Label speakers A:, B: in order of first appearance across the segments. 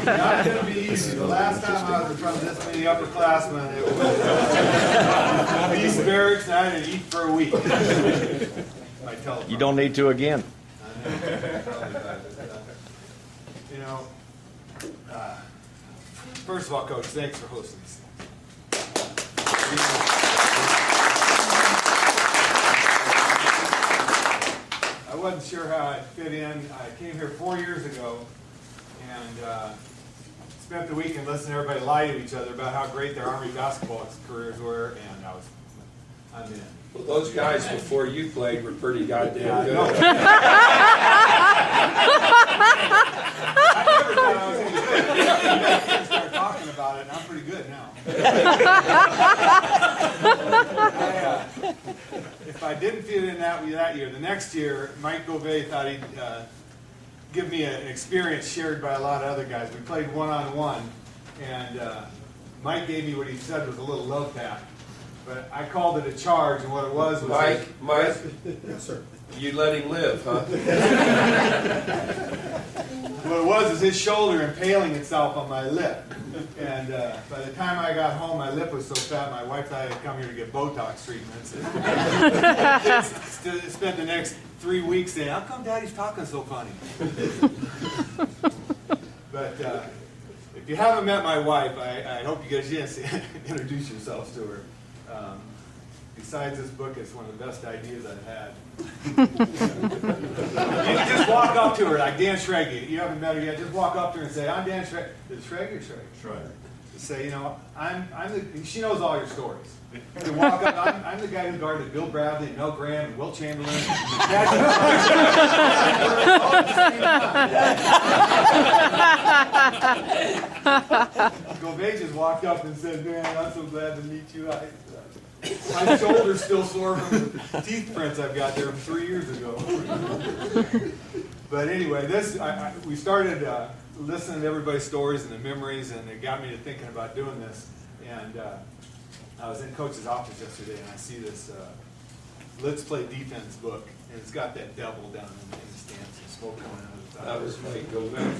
A: Not going to be easy. The last time I was in front of this many upperclassmen, it was these barracks, and I didn't eat for a week.
B: You don't need to again.
A: You know, first of all, Coach, thanks for hosting this. I wasn't sure how I'd fit in. I came here 4 years ago and spent the weekend listening to everybody lie to each other about how great their Army basketball careers were, and I'm in.
C: Well, those guys before you played were pretty goddamn good.
A: No. I never thought I was any good. I started talking about it, and I'm pretty good now. If I didn't fit in that year, the next year, Mike Gouvet thought he'd give me an experience shared by a lot of other guys. We played one-on-one, and Mike gave me what he said was a little love tap. But I called it a charge, and what it was
C: Mike,
A: yes, sir.
C: You let him live, huh?
A: What it was is his shoulder impaling itself on my lip. And by the time I got home, my lip was so fat, my wife thought I'd come here to get Botox treatments. Spent the next 3 weeks saying, how come Daddy's talking so funny? But if you haven't met my wife, I hope you get a chance to introduce yourselves to her. Besides this book, it's one of the best ideas I've had. You just walk up to her like Dan Schrage. You haven't met her yet. Just walk up to her and say, "I'm Dan Schrage." Is it Schrage or Schrage?
D: Schreiber.
A: Just say, you know, she knows all your stories. You walk up. I'm the guy who guarded Bill Bradley and Mel Graham and Will Chamberlain. Gouvet just walked up and said, "Man, I'm so glad to meet you. My shoulder's still sore from the teeth prints I've got there from 3 years ago." But anyway, we started listening to everybody's stories and the memories, and it got me to thinking about doing this. And I was in Coach's office yesterday, and I see this Let's Play Defense book, and it's got that devil down in the stance and smoke coming out of the top.
C: That was Mike Gouvet.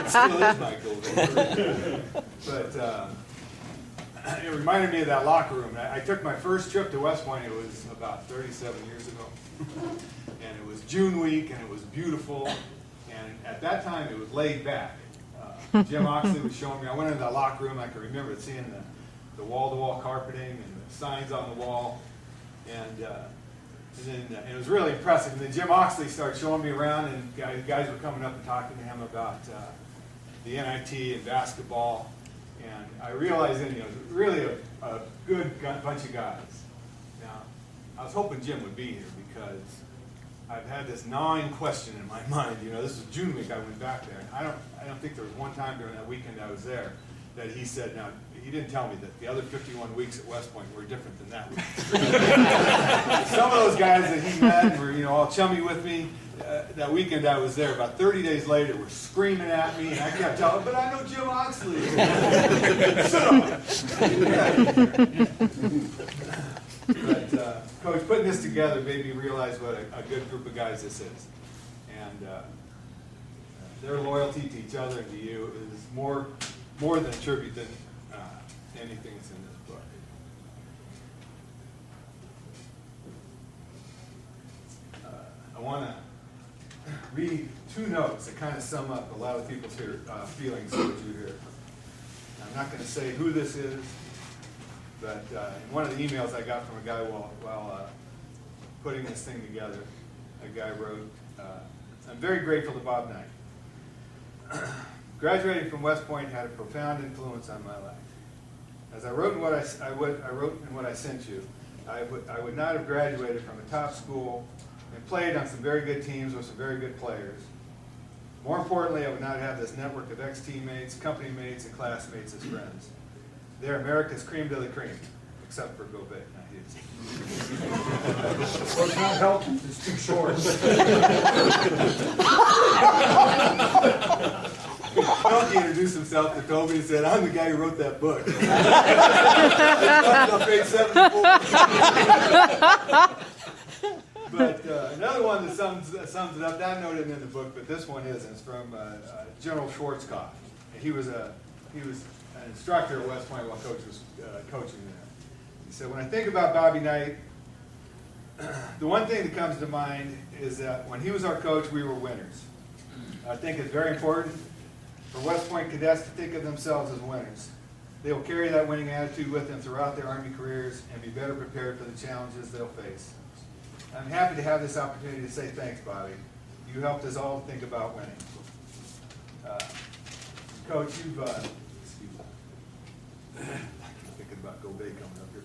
A: It still is Mike Gouvet. But it reminded me of that locker room. I took my first trip to West Point. It was about 37 years ago. And it was June week, and it was beautiful. And at that time, it was laid back. Jim Oxley was showing me. I went into that locker room. I can remember seeing the wall-to-wall carpeting and the signs on the wall. And then it was really impressive. And then Jim Oxley started showing me around, and guys were coming up and talking to him about the NIT and basketball. And I realized that, really a good bunch of guys. Now, I was hoping Jim would be here because I've had this gnawing question in my mind. This was June week. I went back there, and I don't think there was one time during that weekend I was there that he said, now, he didn't tell me that the other 51 weeks at West Point were different than that week. Some of those guys that he met and were, all chummy with me, that weekend I was there, about 30 days later, were screaming at me, and I kept telling them, but I know Jim Oxley. But Coach, putting this together made me realize what a good group of guys this is. And their loyalty to each other and to you is more than a tribute than anything that's in this book. I want to read 2 notes that kind of sum up a lot of people's feelings towards you here. I'm not going to say who this is, but in one of the emails I got from a guy while putting this thing together, a guy wrote, "I'm very grateful to Bob Knight. Graduating from West Point had a profound influence on my life. As I wrote in what I sent you, I would not have graduated from a top school and played on some very good teams with some very good players. More importantly, I would not have this network of ex-teammates, company mates, and classmates as friends. They're America's cream de la cream, except for Gouvet, not his."
D: Well, it's not helping. It's too short.
A: He introduced himself to Toby and said, "I'm the guy who wrote that book." On page 74. But another one that sums it up, that note isn't in the book, but this one is. It's from General Schwarzkopf. And he was an instructor at West Point while Coach was coaching there. He said, when I think about Bobby Knight, the one thing that comes to mind is that when he was our coach, we were winners. I think it's very important for West Point cadets to think of themselves as winners. They will carry that winning attitude with them throughout their Army careers and be better prepared for the challenges they'll face. I'm happy to have this opportunity to say thanks, Bobby. You helped us all think about winning. Coach, you've, excuse me. I'm thinking about Go Bay coming up here.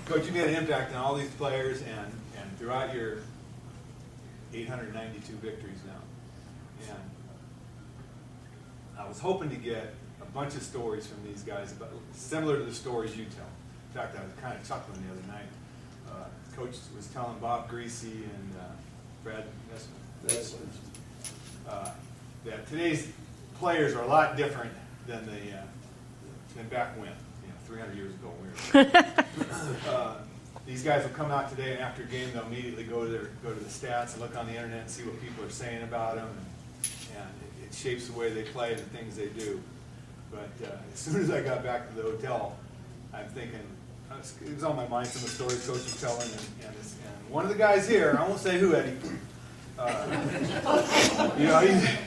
A: Coach, you made an impact on all these players and throughout your 892 victories now. And I was hoping to get a bunch of stories from these guys similar to the stories you tell. In fact, I was kind of chuckling the other night. Coach was telling Bob Greasy and Brad Nessman that today's players are a lot different than back when, 300 years ago. These guys will come out today, and after a game, they'll immediately go to the stats and look on the internet and see what people are saying about them, and it shapes the way they play and the things they do. But as soon as I got back to the hotel, I'm thinking, it was on my mind, some of the stories Coach was telling, and one of the guys here, I won't say who, Eddie,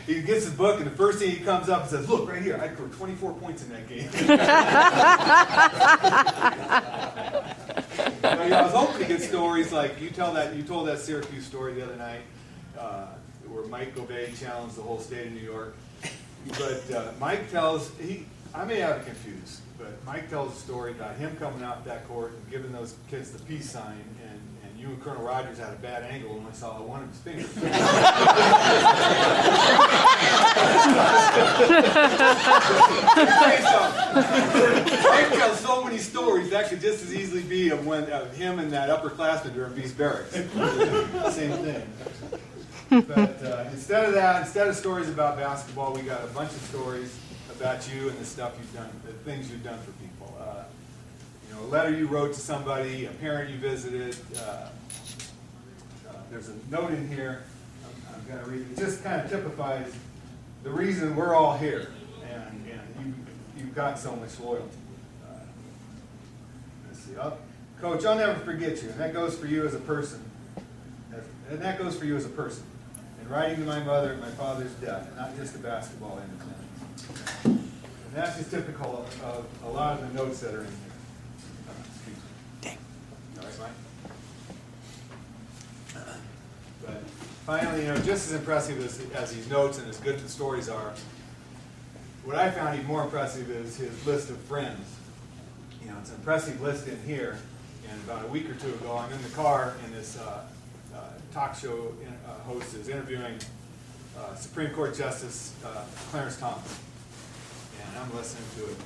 A: he gets his book, and the first thing he comes up and says, look, right here, I scored 24 points in that game. I was hoping to get stories like you told that Syracuse story the other night, where Mike Gobey challenged the whole state of New York. But Mike tells, I may have it confused, but Mike tells a story about him coming out that court and giving those kids the peace sign, and you and Colonel Rogers had a bad angle and I saw one of his fingers. Mike tells so many stories that could just as easily be of him and that upperclassman during Beast Barracks. Same thing. But instead of stories about basketball, we got a bunch of stories about you and the stuff you've done, the things you've done for people. A letter you wrote to somebody, a parent you visited. There's a note in here. I'm going to read it. It just kind of typifies the reason we're all here, and you've got so much loyalty. Let's see. Coach, I'll never forget you, and that goes for you as a person. And that goes for you as a person. In writing to my mother at my father's death, not just a basketball independence. And that's just typical of a lot of the notes that are in here. Excuse me. Dang. All right, Mike? But finally, just as impressive as these notes and as good as the stories are, what I found even more impressive is his list of friends. It's an impressive list in here. And about a week or two ago, I'm in the car, and this talk show host is interviewing Supreme Court Justice Clarence Thomas. And I'm listening to it.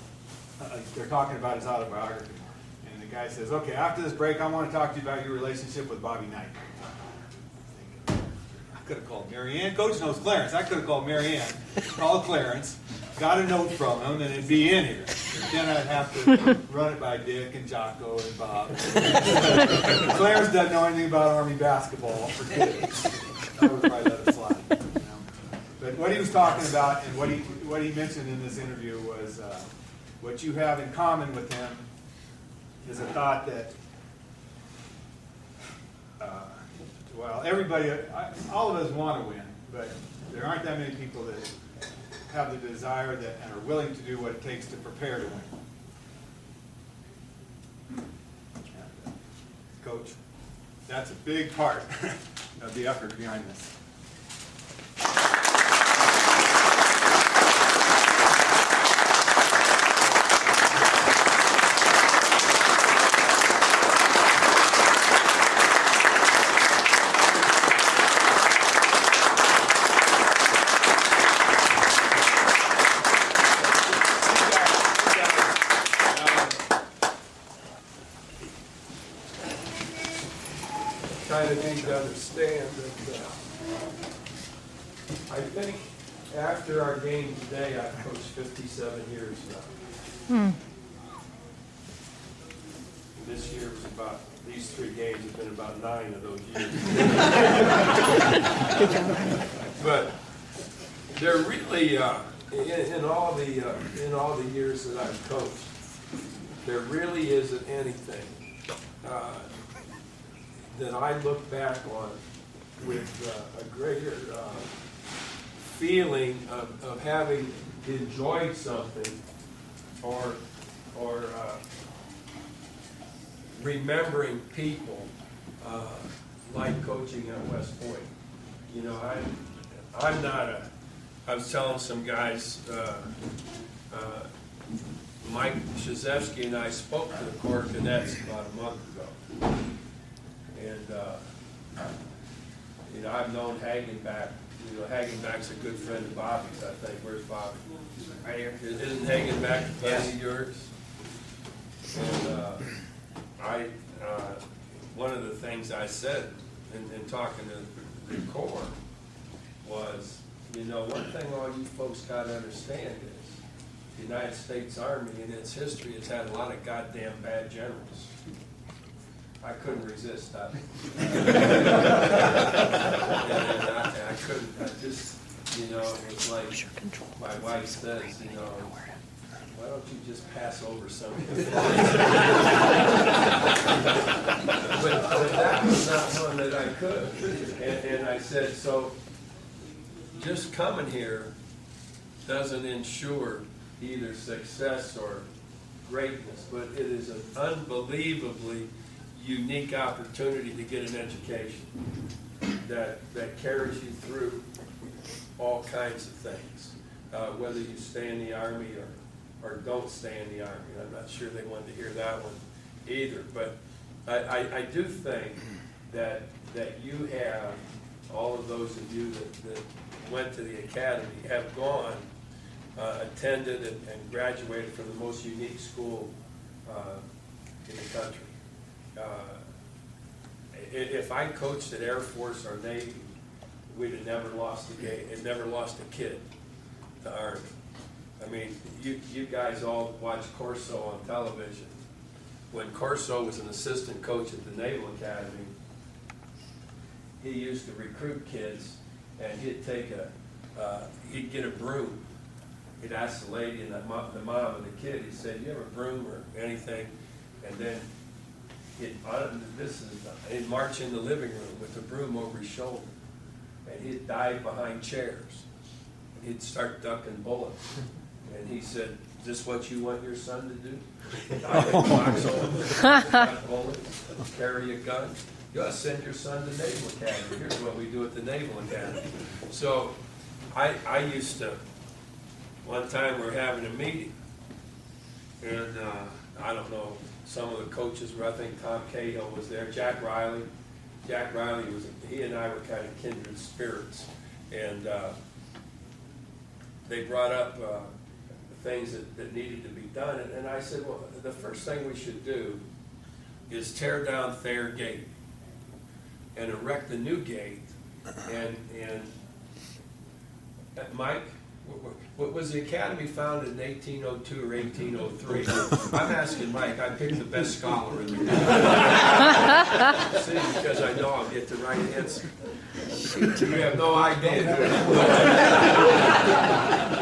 A: They're talking about his autobiography. And the guy says, okay, after this break, I want to talk to you about your relationship with Bobby Knight. I could have called Mary Ann. Coach knows Clarence. I could have called Mary Ann, called Clarence, got a note from him, and it'd be in here. Then I'd have to run it by Dick and Jocko and Bob. Clarence doesn't know anything about Army basketball for kids. I would probably let it slide. But what he was talking about and what he mentioned in this interview was what you have in common with him is a thought that, everybody, all of us want to win, but there aren't that many people that have the desire and are willing to do what it takes to prepare to win. And, Coach, that's a big part of the effort behind this.
C: Kind of need to understand that I think after our game today, I've coached 57 years now. about, these 3 games have been about 9 of those years. But they're really, in all the years that I've coached, there really isn't anything that I look back on with a greater feeling of having enjoyed something or remembering people like coaching at West Point. You know, I'm not a, I was telling some guys, Mike Krzyzewski and I spoke to the Corps of Cadets about a month ago. And, you know, I've known Hagenbach. You know, Hagenbach's a good friend of Bobby's, I think. Where's Bobby? Right here. Isn't Hagenbach a buddy of yours? And one of the things I said in talking to the Corps was, you know, one thing all you folks got to understand is the United States Army in its history has had a lot of goddamn bad generals. I couldn't resist that. I couldn't, I just, you know, it was like my wife says, you know, why don't you just pass over some of the lines? But that was not one that I could. And I said, so just coming here doesn't ensure either success or greatness, but it is an unbelievably unique opportunity to get an education that carries you through all kinds of things, whether you stay in the Army or don't stay in the Army. I'm not sure they wanted to hear that one either, but I do think that you have, all of those of you that went to the academy have gone, attended and graduated from the most unique school in the country. If I coached at Air Force or Navy, we'd have never lost a game, and never lost a kid to Army. I mean, you guys all watch Corso on television. When Corso was an assistant coach at the Naval Academy, he used to recruit kids, and he'd take he'd get a broom. He'd ask the lady and the mom of the kid, he said, "You have a broom or anything?" And then he'd march in the living room with the broom over his shoulder, and he'd dive behind chairs, and he'd start ducking bullets. And he said, "Is this what you want your son to do? Dive in box over, duck bullets, carry a gun? You ought to send your son to Naval Academy. Here's what we do at the Naval Academy." So I used to, one time we're having a meeting, and I don't know, some of the coaches were, I think Tom Cahill was there, Jack Riley was, he and I were kind of kindred spirits. And they brought up things that needed to be done. And I said, well, the first thing we should do is tear down Thayer Gate and erect a new gate. And Mike, was the academy founded in 1802 or 1803? I'm asking Mike. I picked the best scholar in the room. See, because I know I'll get the right answer. You have no idea.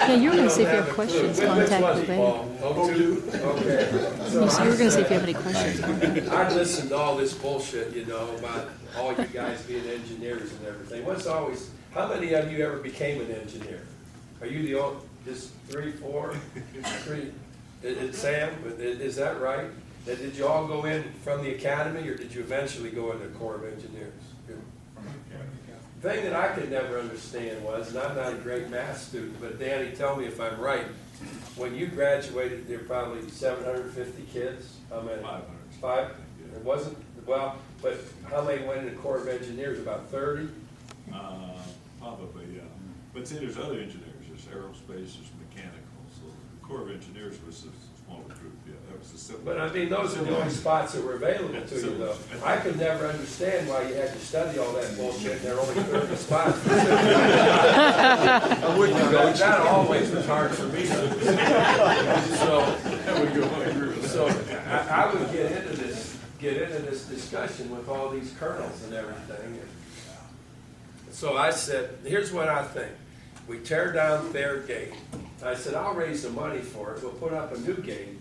E: Yeah, you were going to see if you have questions, contact the bank.
C: Okay. So
E: You were going to see if you have any questions.
C: I listened to all this bullshit, you know, about all you guys being engineers and everything. How many of you ever became an engineer? Are you the only, just 3, 4, 3? Sam, is that right? Did you all go in from the academy, or did you eventually go into the Corps of Engineers? The thing that I could never understand was, and I'm not a great math student, but Danny, tell me if I'm right. When you graduated, there were probably 750 kids. How many?
F: 500.
C: 5? It wasn't, well, but how many went into the Corps of Engineers? About 30?
F: Probably, yeah. But see, there's other engineers. There's aerospace, there's mechanical. So the Corps of Engineers was a smaller group. Yeah, that was a simple.
C: But I mean, those are the only spots that were available to you, though. I could never understand why you had to study all that bullshit, and there are only 30 spots. That always was hard for me to understand. So I would get into this get into this discussion with all these colonels and everything. So I said, here's what I think. We tear down their gate. I said, I'll raise the money for it. We'll put up a new gate,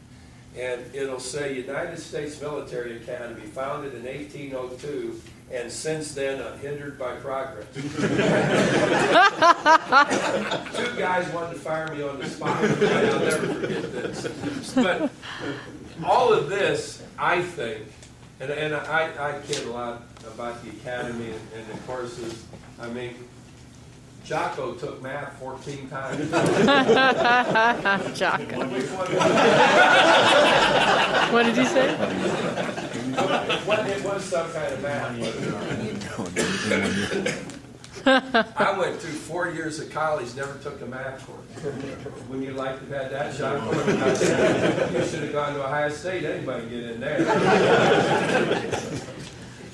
C: and it'll say United States Military Academy, founded in 1802, and since then unhindered by progress. 2 guys wanted to fire me on the spot. I'll never forget this. But all of this, I think, and I kid a lot about the academy and the courses. I mean, Jocko took math 14 times.
E: Jocko.
C: Which one?
E: What did you say?
C: It was some kind of math. I went through 4 years of college, never took a math course. When you like to have that shot, you should have gone to Ohio State. Anybody get in there?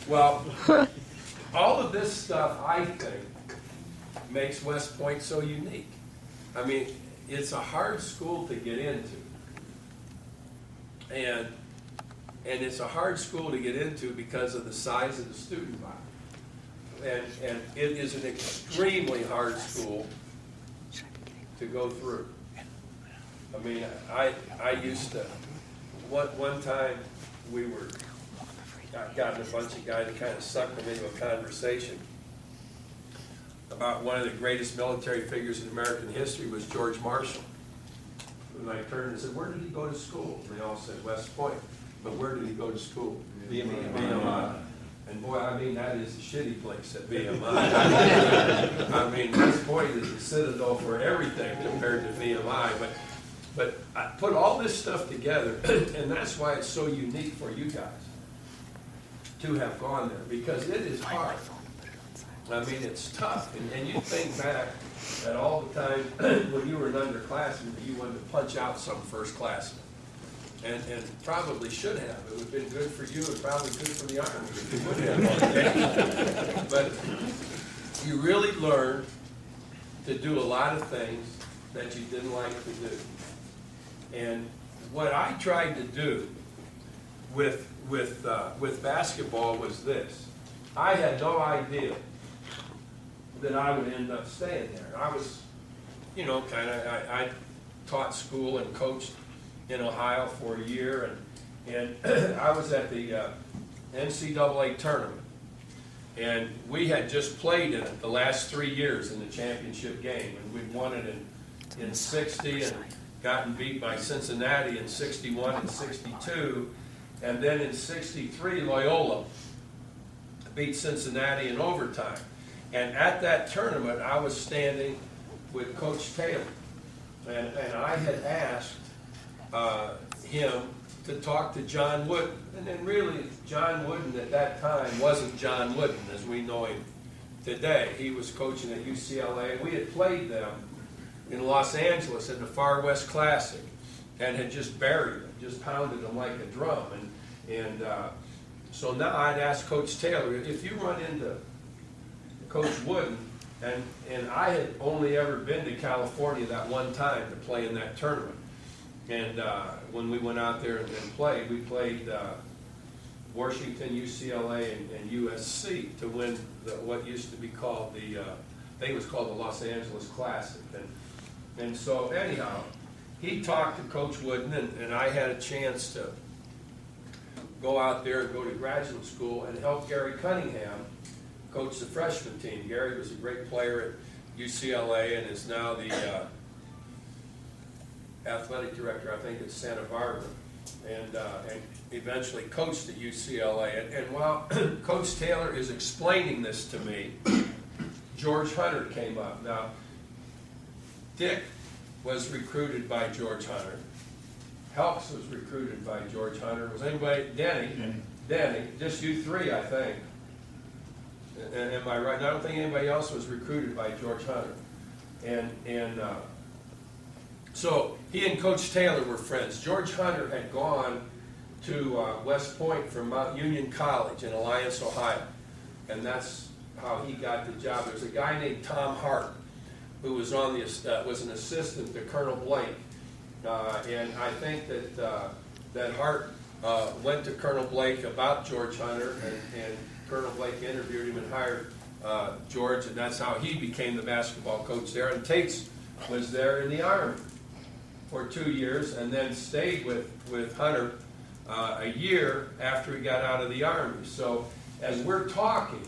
C: Well, all of this stuff, I think, makes West Point so unique. I mean, it's a hard school to get into. And it's a hard school to get into because of the size of the student body. And it is an extremely hard school to go through. I mean, I used to, one time we were, I've gotten a bunch of guys to kind of suck them into a conversation about one of the greatest military figures in American history was George Marshall. And I turned and said, where did he go to school? And they all said West Point. But where did he go to school? VMI. And boy, I mean, that is a shitty place at VMI. I mean, West Point is the citadel for everything compared to VMI. But I put all this stuff together, and that's why it's so unique for you guys to have gone there, because it is hard. I mean, it's tough. And you think back at all the time when you were an underclassman that you wanted to punch out some first-classman. And probably should have. It would have been good for you and probably good for the Army if you would have. But you really learned to do a lot of things that you didn't like to do. And what I tried to do with basketball was this. I had no idea that I would end up staying there. I was, you know, I taught school and coached in Ohio for a year, and I was at the NCAA tournament, and we had just played in it the last 3 years in the championship game, and we'd won it in 60 and gotten beat by Cincinnati in 61 and 62, and then in 63 Loyola beat Cincinnati in overtime. And at that tournament, I was standing with Coach Taylor, and I had asked him to talk to John Wooden. And then really, John Wooden at that time wasn't John Wooden as we know him today. He was coaching at UCLA, and we had played them in Los Angeles at the Far West Classic and had just buried them, just pounded them like a drum. So now I'd ask Coach Taylor, if you run into Coach Wooden, and I had only ever been to California that one time to play in that tournament. And when we went out there and played, we played Washington, UCLA, and USC to win what used to be called I think it was called the Los Angeles Classic. And so anyhow, he talked to Coach Wooden, and I had a chance to go out there and go to graduate school and help Gary Cunningham coach the freshman team. Gary was a great player at UCLA and is now the athletic director, I think, at Santa Barbara, and eventually coached at UCLA. And while Coach Taylor is explaining this to me, George Hunter came up. Now, Dick was recruited by George Hunter. Helps was recruited by George Hunter. Was anybody? Denny. Just you three, I think. Am I right? I don't think anybody else was recruited by George Hunter. So he and Coach Taylor were friends. George Hunter had gone to West Point from Mount Union College in Alliance, Ohio, and that's how he got the job. There was a guy named Tom Hart who was on the was an assistant to Colonel Blake, and I think that Hart went to Colonel Blake about George Hunter, and Colonel Blake interviewed him and hired George, and that's how he became the basketball coach there. And Tates was there in the Army for 2 years, and then stayed with Hunter a year after he got out of the Army. So as we're talking,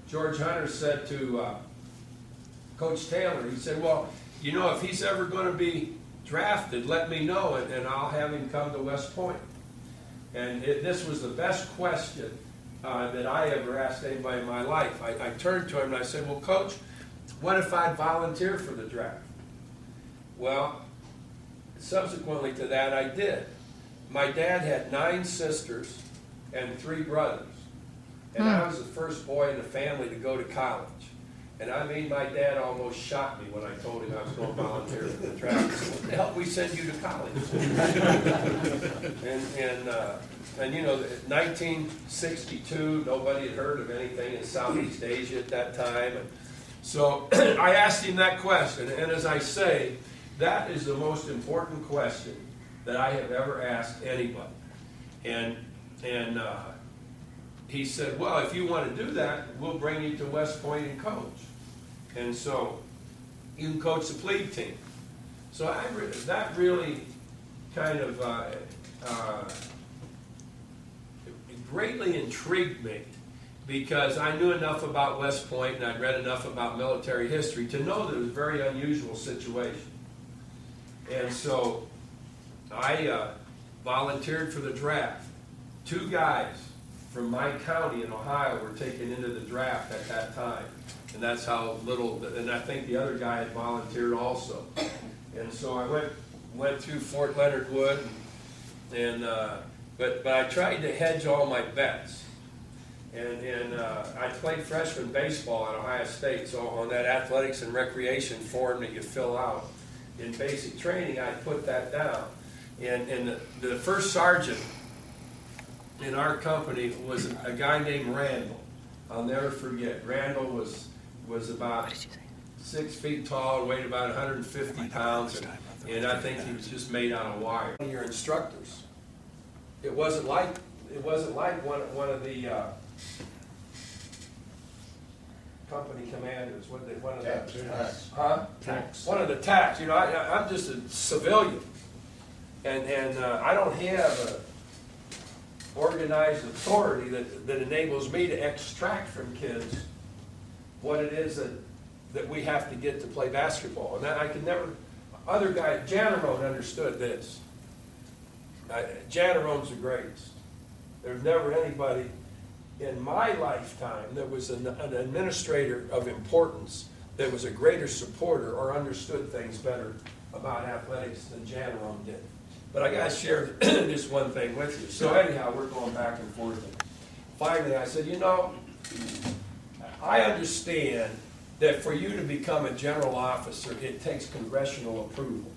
C: George Hunter said to Coach Taylor, he said, well, you know, if he's ever going to be drafted, let me know, and I'll have him come to West Point. And this was the best question that I ever asked anybody in my life. I turned to him and I said, well, Coach, what if I'd volunteer for the draft? Well, subsequently to that, I did. My dad had 9 sisters and 3 brothers. And I was the first boy in the family to go to college. And I made my dad almost shot me when I told him I was going to volunteer for the draft. He said, what the hell we send you to college? and you know, 1962, nobody had heard of anything in Southeast Asia at that time. And so I asked him that question. And as I say, that is the most important question that I have ever asked anybody. And he said, well, if you want to do that, we'll bring you to West Point and coach. And so you can coach the plebe team. So that really kind of greatly intrigued me, because I knew enough about West Point and I'd read enough about military history to know that it was a very unusual situation. And so I volunteered for the draft. 2 guys from my county in Ohio were taken into the draft at that time. And that's how little, and I think the other guy had volunteered also. And so I went through Fort Leonard Wood, but I tried to hedge all my bets. And I played freshman baseball at Ohio State, so on that athletics and recreation form that you fill out in basic training, I put that down. And the first sergeant in our company was a guy named Randall. I'll never forget. Randall was about 6 feet tall, weighed about 150 pounds, and I think he was just made out of wire. Your instructors. It wasn't like one of the company commanders. One of the
D: Tax.
C: One of the tax. You know, I'm just a civilian, and I don't have a organized authority that enables me to extract from kids what it is that we have to get to play basketball. And that I could never, other guys, Janarone understood this. Janarone's the greatest. There's never anybody in my lifetime that was an administrator of importance that was a greater supporter or understood things better about athletics than Janarone did. But I got to share this one thing with you. So anyhow, we're going back and forth. And finally, I said, you know, I understand that for you to become a general officer, it takes congressional approval.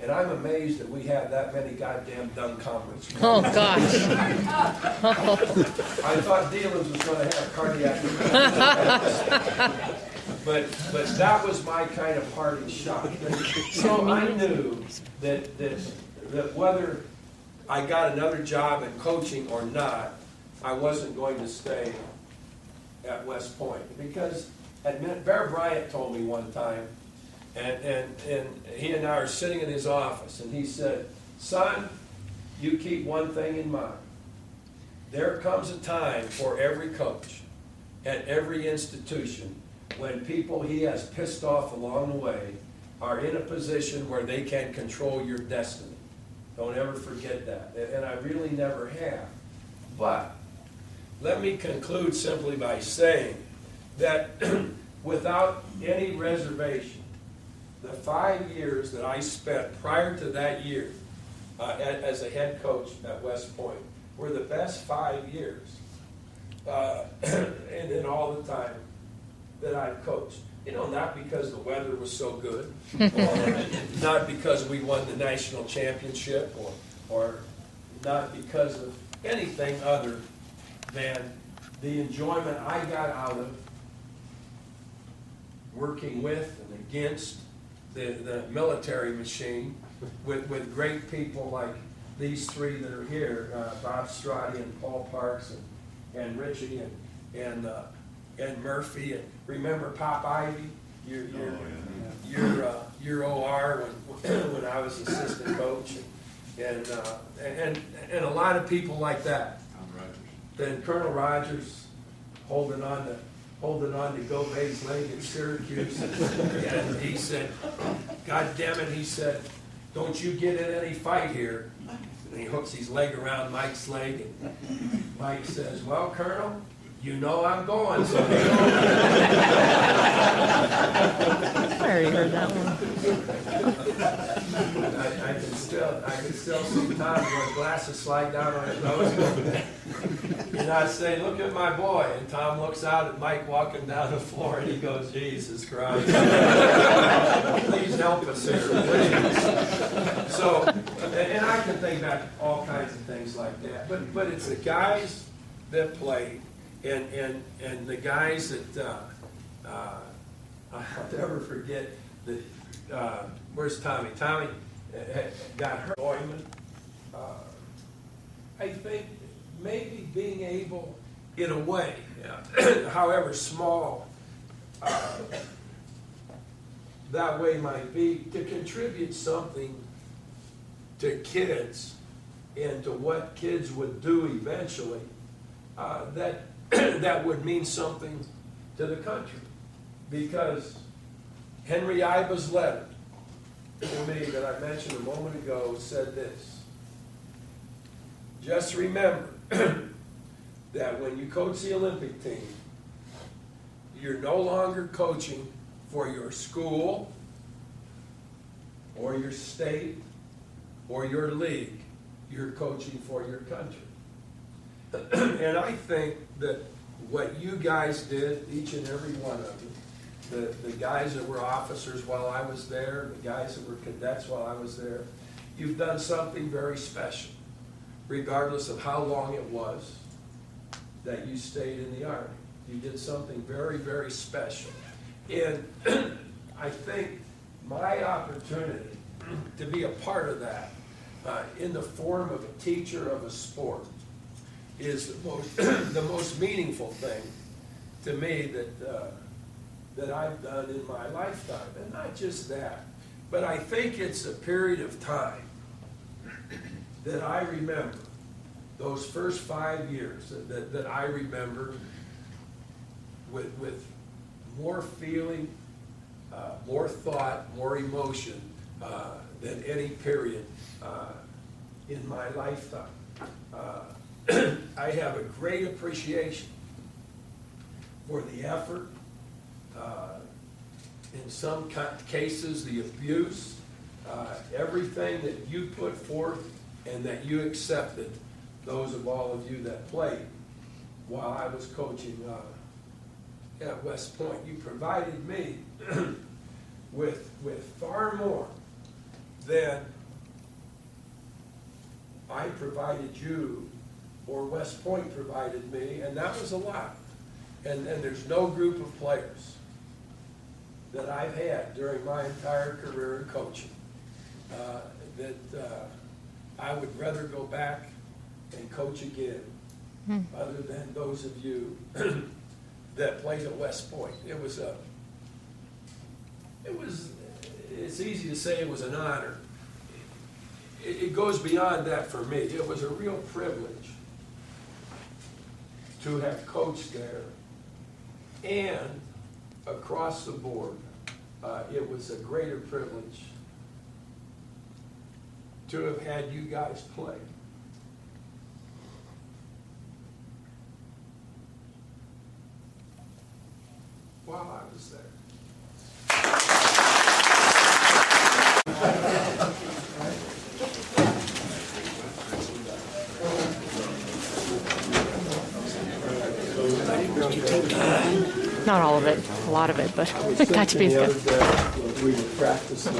C: And I'm amazed that we have that many goddamn dumb congressmen.
E: Oh, gosh.
C: I thought Dealins was going to have cardiac arrest. But that was my kind of parting shot. So I knew that whether I got another job in coaching or not, I wasn't going to stay at West Point. Because Bear Bryant told me one time, and he and I are sitting in his office, and he said, son, you keep one thing in mind. There comes a time for every coach at every institution when people he has pissed off along the way are in a position where they can control your destiny. Don't ever forget that. And I really never have. But let me conclude simply by saying that without any reservation, the 5 years that I spent prior to that year as a head coach at West Point were the best 5 years and in all the time that I've coached. You know, not because the weather was so good, or not because we won the national championship, or not because of anything other than the enjoyment I got out of working with and against the military machine with great people these three that are here, Bob Strati and Paul Parks and Richie and Murphy, and remember Pop Ivy, your OR when I was assistant coach, and a lot of people like that.
F: Tom Rogers.
C: Then Colonel Rogers holding on to Gobey's leg at Syracuse, and he said, "God damn it," he said, "don't you get in any fight here." And he hooks his leg around Mike's leg, and Mike says, "Well, Colonel, you know I'm going, so."
E: I already heard that one.
C: I can still see Tom with glasses slide down on his nose. And I say, "Look at my boy." And Tom looks out at Mike walking down the floor, and he goes, "Jesus Christ. Please help us here, please." So, and I can think back all kinds of things like that. But it's the guys that played, and the guys that I'll never forget that. Where's Tommy? Tommy got hurt. I think maybe being able, in a way, however small that way might be, to contribute something to kids and to what kids would do eventually, that would mean something to the country. Because Henry Iba's letter to me that I mentioned a moment ago said this: "Just remember that when you coach the Olympic team, you're no longer coaching for your school or your state or your league. You're coaching for your country." And I think that what you guys did, each and every one of you, the guys that were officers while I was there, the guys that were cadets while I was there, you've done something very special, regardless of how long it was that you stayed in the Army. You did something very, very special. And I think my opportunity to be a part of that in the form of a teacher of a sport is the most meaningful thing to me that I've done in my lifetime. And not just that, but I think it's a period of time that I remember, those first 5 years, that I remember with more feeling, more thought, more emotion than any period in my lifetime. I have a great appreciation for the effort, in some cases the abuse, everything that you put forth and that you accepted, those of all of you that played while I was coaching at West Point. You provided me with far more than I provided you or West Point provided me, and that was a lot. And there's no group of players that I've had during my entire career in coaching that I would rather go back and coach again, other than those of you that played at West Point. It's easy to say it was an honor. It goes beyond that for me. It was a real privilege to have coached there, and across the board, it was a greater privilege to have had you guys play. While I was there.
E: Not all of it, a lot of it, but it got to be good.
C: We were practicing.